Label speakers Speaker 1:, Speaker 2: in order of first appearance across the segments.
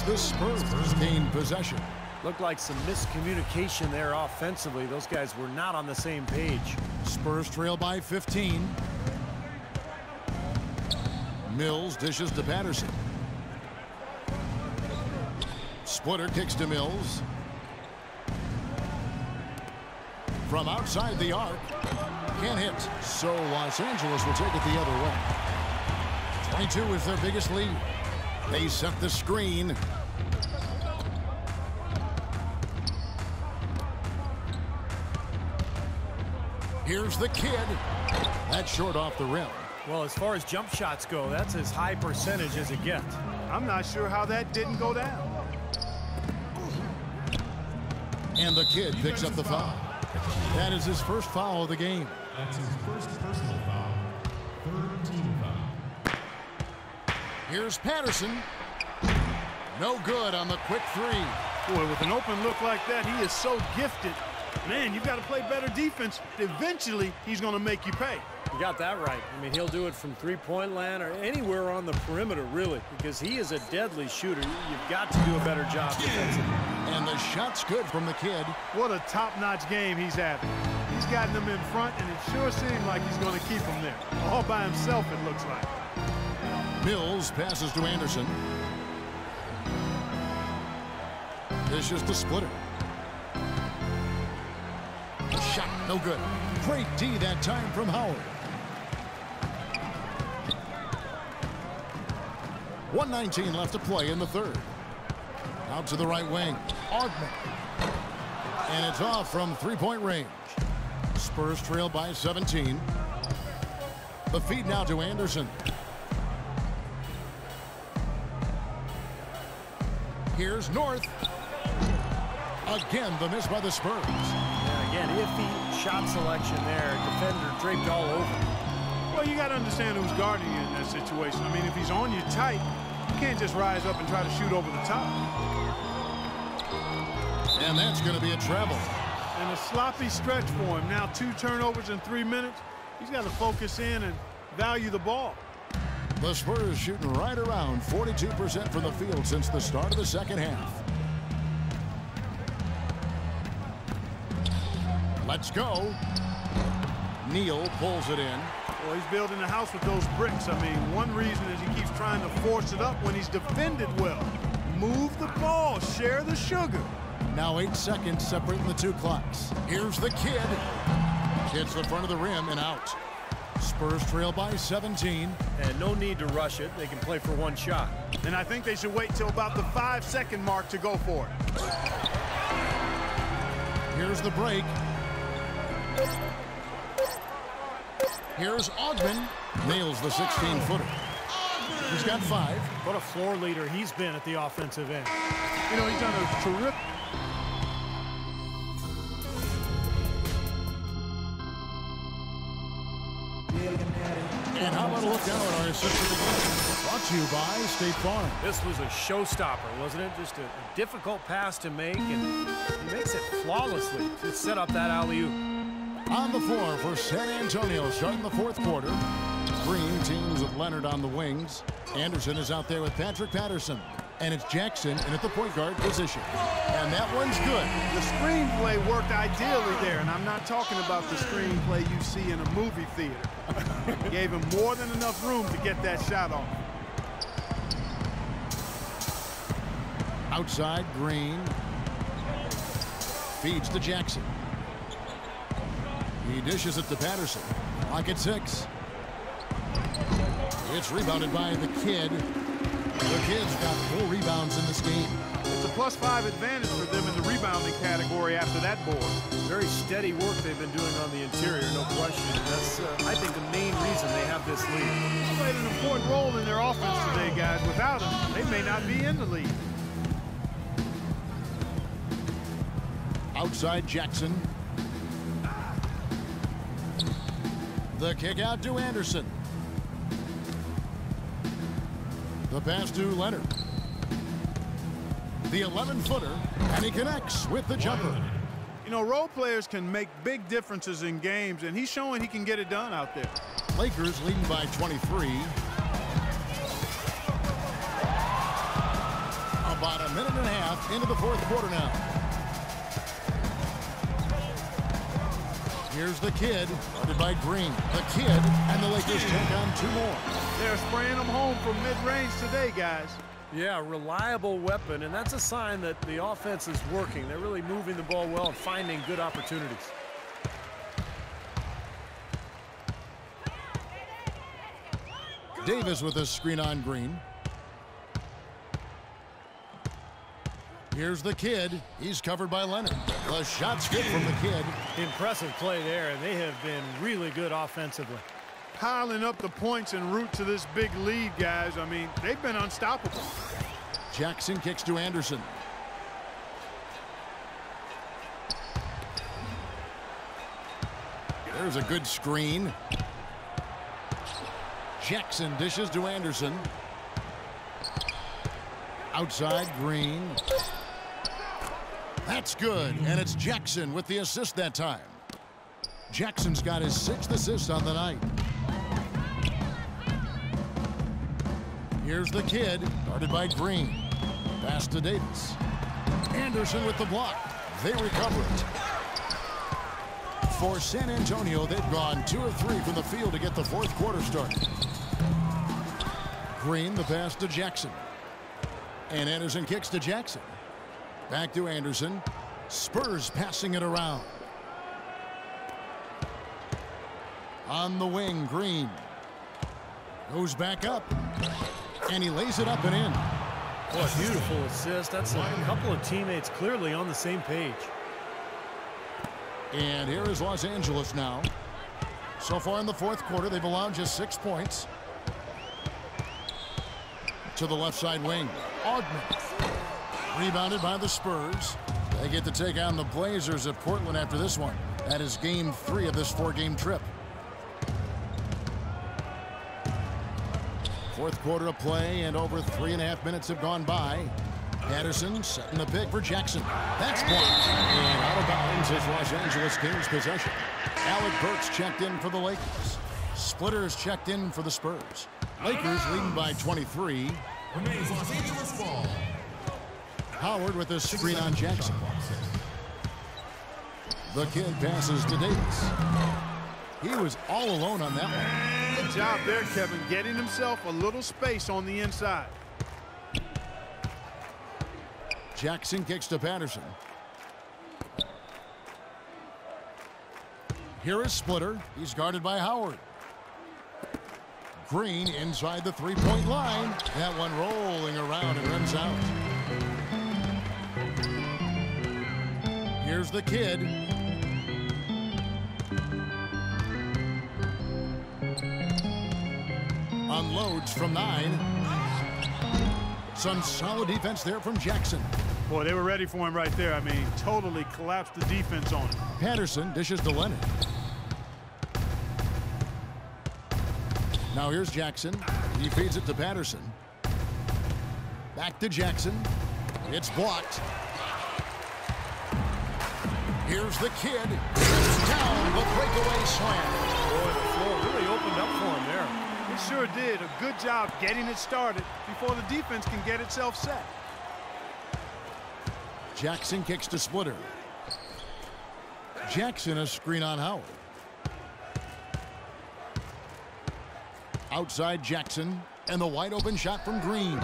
Speaker 1: The Spurs gain possession.
Speaker 2: Looked like some miscommunication there offensively. Those guys were not on the same page.
Speaker 1: Spurs trail by 15. Mills dishes to Patterson. Splitter kicks to Mills. From outside the arc. Can't hit. So Los Angeles will take it the other way. 22 is their biggest lead. They set the screen. Here's the kid. That's short off the rim.
Speaker 2: Well, as far as jump shots go, that's as high percentage as it gets.
Speaker 3: I'm not sure how that didn't go down.
Speaker 1: And the kid picks up the foul. That is his first foul of the game.
Speaker 4: That's his first personal foul. Third team foul.
Speaker 1: Here's Patterson. No good on the quick three.
Speaker 3: Boy, with an open look like that, he is so gifted. Man, you've got to play better defense. Eventually, he's going to make you pay.
Speaker 2: You got that right. I mean, he'll do it from three-point land or anywhere on the perimeter, really, because he is a deadly shooter. You've got to do a better job defensively.
Speaker 1: And the shot's good from the kid.
Speaker 3: What a top-notch game he's having. He's gotten them in front, and it sure seems like he's going to keep them there. All by himself, it looks like.
Speaker 1: Mills passes to Anderson. Dishes to Splitter. Shot, no good. Great D that time from Howard. 1:19 left to play in the third. Out to the right wing. Ogman. And it's off from three-point range. Spurs trail by 17. The feed now to Anderson. Here's North. Again, the miss by the Spurs.
Speaker 2: Yeah, again, iffy shot selection there. Defender draped all over.
Speaker 3: Well, you got to understand who's guarding you in that situation. I mean, if he's on you tight, you can't just rise up and try to shoot over the top.
Speaker 1: And that's going to be a travel.
Speaker 3: And a sloppy stretch for him. Now 2 turnovers in 3 minutes. He's got to focus in and value the ball.
Speaker 1: The Spurs shooting right around 42% from the field since the start of the second half. Let's go. Neal pulls it in.
Speaker 3: Well, he's building a house with those bricks. I mean, one reason is he keeps trying to force it up when he's defended well. Move the ball, share the sugar.
Speaker 1: Now 8 seconds separating the two clocks. Here's the kid. Hits the front of the rim and out. Spurs trail by 17.
Speaker 2: And no need to rush it. They can play for one shot.
Speaker 3: And I think they should wait till about the 5-second mark to go for it.
Speaker 1: Here's the break. Here's Ogman. Nails the 16-footer. He's got 5.
Speaker 2: What a floor leader he's been at the offensive end.
Speaker 3: You know, he's done a terrific.
Speaker 1: And how about a look now at our assistant? Brought to you by State Farm.
Speaker 2: This was a showstopper, wasn't it? Just a difficult pass to make, and he makes it flawlessly to set up that alley-oop.
Speaker 1: On the floor for San Antonio, starting the fourth quarter. Green teams with Leonard on the wings. Anderson is out there with Patrick Patterson. And it's Jackson in at the point guard position. And that one's good.
Speaker 3: The screenplay worked ideally there, and I'm not talking about the screenplay you see in a movie theater. Gave him more than enough room to get that shot off.
Speaker 1: Outside, Green. Feeds to Jackson. He dishes it to Patterson. Clock at 6. It's rebounded by the kid. The kid's got 4 rebounds in this game.
Speaker 3: It's a +5 advantage for them in the rebounding category after that board.
Speaker 2: Very steady work they've been doing on the interior, no question. That's, I think, the main reason they have this lead.
Speaker 3: He's played an important role in their offense today, guys. Without him, they may not be in the lead.
Speaker 1: Outside, Jackson. The kick out to Anderson. The pass to Leonard. The 11-footer, and he connects with the jumper.
Speaker 3: You know, role players can make big differences in games, and he's showing he can get it done out there.
Speaker 1: Lakers leading by 23. A About a minute and a half into the fourth quarter now. Here's the kid, guarded by Green. The kid, and the Lakers take on two more.
Speaker 3: They're spraying them home from mid-range today, guys.
Speaker 2: Yeah, reliable weapon, and that's a sign that the offense is working. They're really moving the ball well and finding good opportunities.
Speaker 1: Davis with a screen on Green. Here's the kid. He's covered by Leonard. The shot's good from the kid.
Speaker 2: Impressive play there, and they have been really good offensively.
Speaker 3: Piling up the points en route to this big lead, guys. I mean, they've been unstoppable.
Speaker 1: Jackson kicks to Anderson. There's a good screen. Jackson dishes to Anderson. Outside, Green. That's good, and it's Jackson with the assist that time. Jackson's got his 6th assist on the night. Here's the kid, guarded by Green. Pass to Davis. Anderson with the block. They recover it. For San Antonio, they've gone 2 of 3 from the field to get the fourth quarter started. Green, the pass to Jackson. And Anderson kicks to Jackson. Back to Anderson. Spurs passing it around. On the wing, Green. Goes back up. And he lays it up and in.
Speaker 2: Boy, beautiful assist. That's a couple of teammates clearly on the same page.
Speaker 1: And here is Los Angeles now. So far in the fourth quarter, they've allowed just 6 points. To the left side wing. Augment. Rebounded by the Spurs. They get to take on the Blazers of Portland after this one. That is game 3 of this 4-game trip. Fourth quarter of play, and over 3.5 minutes have gone by. Patterson setting the pick for Jackson. That's blocked. And out of bounds is Los Angeles Kings possession. Alec Burks checked in for the Lakers. Splitters checked in for the Spurs. Lakers leading by 23.
Speaker 4: Remains Los Angeles ball.
Speaker 1: Howard with a screen on Jackson. The kid passes to Davis. He was all alone on that one.
Speaker 3: Good job there, Kevin, getting himself a little space on the inside.
Speaker 1: Jackson kicks to Patterson. Here is Splitter. He's guarded by Howard. Green inside the three-point line. That one rolling around and rims out. Here's the kid. Unloads from 9. Some solid defense there from Jackson.
Speaker 3: Boy, they were ready for him right there. I mean, totally collapsed the defense on him.
Speaker 1: Patterson dishes to Leonard. Now here's Jackson. He feeds it to Patterson. Back to Jackson. It's blocked. Here's the kid. It's down the breakaway slam.
Speaker 2: Boy, the floor really opened up for him there.
Speaker 3: He sure did a good job getting it started before the defense can get itself set.
Speaker 1: Jackson kicks to Splitter. Jackson a screen on Howard. Outside Jackson, and the wide open shot from Green.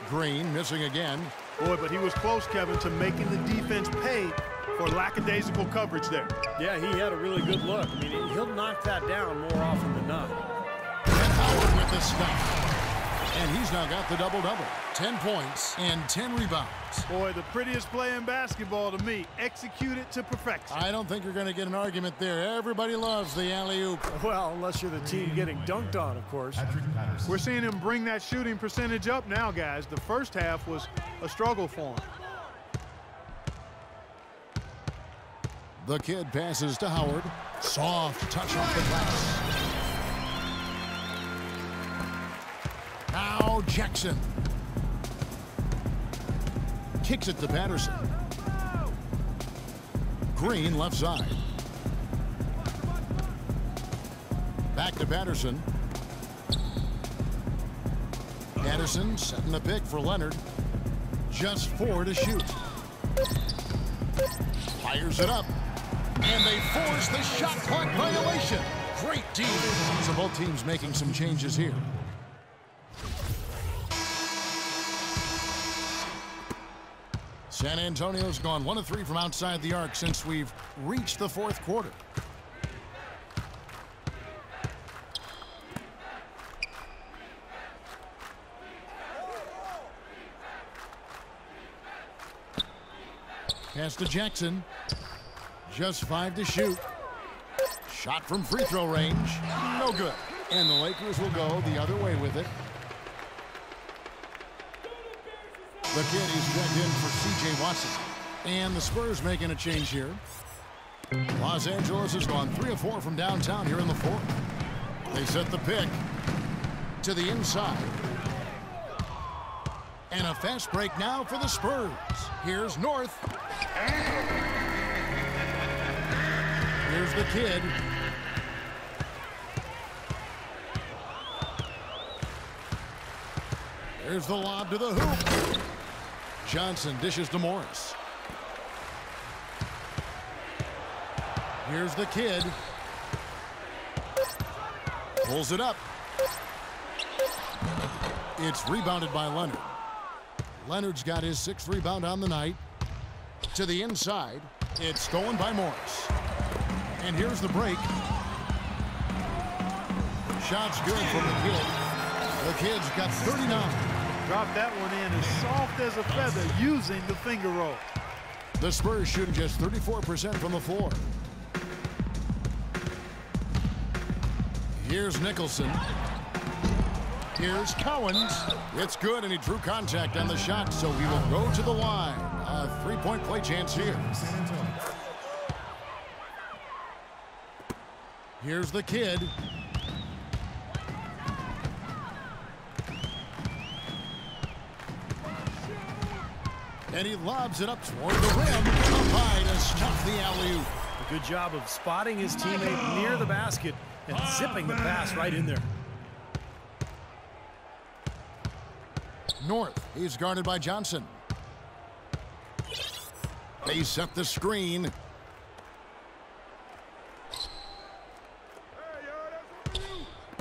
Speaker 1: Green missing again.
Speaker 3: Boy, but he was close, Kevin, to making the defense pay for lackadaisical coverage there.
Speaker 2: Yeah, he had a really good look. I mean, he'll knock that down more often than not.
Speaker 1: And Howard with the stop. And he's now got the double-double. 10 points and 10 rebounds.
Speaker 3: Boy, the prettiest play in basketball to me. Execute it to perfection.
Speaker 1: I don't think you're going to get an argument there. Everybody loves the alley-oop.
Speaker 2: Well, unless you're the team getting dunked on, of course.
Speaker 4: Patrick Patterson.
Speaker 3: We're seeing him bring that shooting percentage up now, guys. The first half was a struggle for him.
Speaker 1: The kid passes to Howard. Soft touch off the glass. Now Jackson. Kicks it to Patterson. Green left side. Back to Patterson. Patterson setting the pick for Leonard. Just 4 to shoot. Fires it up. And they force the shot clock violation. Great team. So both teams making some changes here. San Antonio's gone 1 of 3 from outside the arc since we've reached the fourth quarter. Pass to Jackson. Just 5 to shoot. Shot from free throw range. No good. And the Lakers will go the other way with it. The kid is checked in for C.J. Watson. And the Spurs making a change here. Los Angeles has gone 3 of 4 from downtown here in the fourth. They set the pick to the inside. And a fast break now for the Spurs. Here's North. Here's the kid. There's the lob to the hoop. Johnson dishes to Morris. Here's the kid. Pulls it up. It's rebounded by Leonard. Leonard's got his 6th rebound on the night. To the inside. It's stolen by Morris. And here's the break. Shot's good from the kid. The kid's got 39.
Speaker 3: Dropped that one in as soft as a feather using the finger roll.
Speaker 1: The Spurs shooting just 34% from the floor. Here's Nicholson. Here's Cowens. It's good, and he drew contact on the shot, so he will go to the line. A 3-point play chance here. Here's the kid. And he lobs it up toward the rim. Up high to stop the alley-oop.
Speaker 2: A good job of spotting his teammate near the basket and zipping the pass right in there.
Speaker 1: North, he's guarded by Johnson. They set the screen.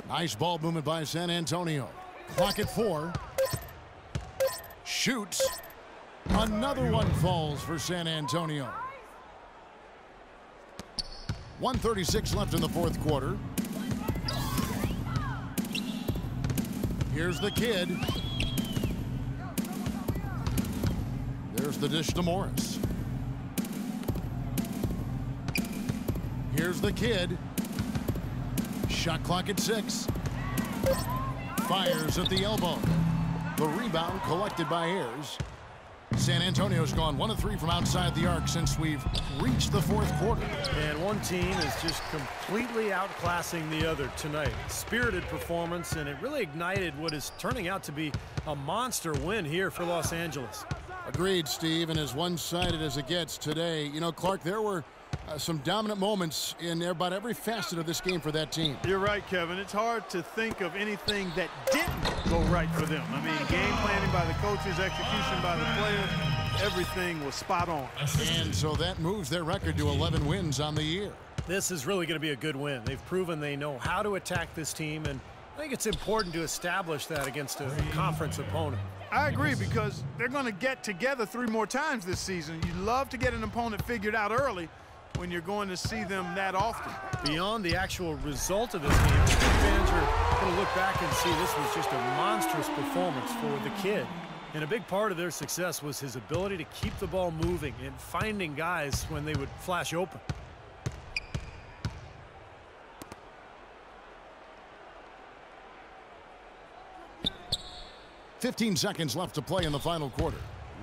Speaker 1: Nice ball movement by San Antonio. Clock at 4. Shoots. Another one falls for San Antonio. 1:36 left in the fourth quarter. Here's the kid. There's the dish to Morris. Here's the kid. Shot clock at 6. Fires at the elbow. The rebound collected by Ayers. San Antonio's gone 1 of 3 from outside the arc since we've reached the fourth quarter.
Speaker 2: And one team is just completely outclassing the other tonight. Spirited performance, and it really ignited what is turning out to be a monster win here for Los Angeles.
Speaker 1: Agreed, Steve, and as one-sided as it gets today, you know, Clark, there were some dominant moments in about every facet of this game for that team.
Speaker 3: You're right, Kevin. It's hard to think of anything that didn't go right for them. I mean, game planning by the coaches, execution by the players, everything was spot on.
Speaker 1: And so that moves their record to 11 wins on the year.
Speaker 2: This is really going to be a good win. They've proven they know how to attack this team, and I think it's important to establish that against a conference opponent.
Speaker 3: I agree, because they're going to get together 3 more times this season. You love to get an opponent figured out early when you're going to see them that often.
Speaker 2: Beyond the actual result of this game, fans are going to look back and see this was just a monstrous performance for the kid. And a big part of their success was his ability to keep the ball moving and finding guys when they would flash open.
Speaker 1: "15 seconds left to play in the final quarter.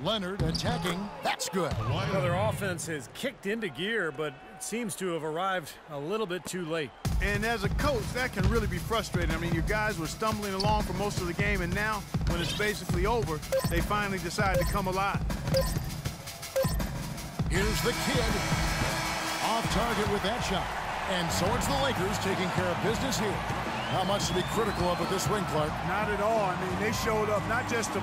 Speaker 1: Leonard attacking. That's good.
Speaker 2: Well, their offense has kicked into gear, but it seems to have arrived a little bit too late.
Speaker 3: And as a coach, that can really be frustrating. I mean, your guys were stumbling along for most of the game, and now, when it's basically over, they finally decide to come alive.
Speaker 1: Here's the kid. Off target with that shot. And so it's the Lakers taking care of business here. Not much to be critical of with this win, Clark.
Speaker 3: Not at all. I mean, they showed up not just to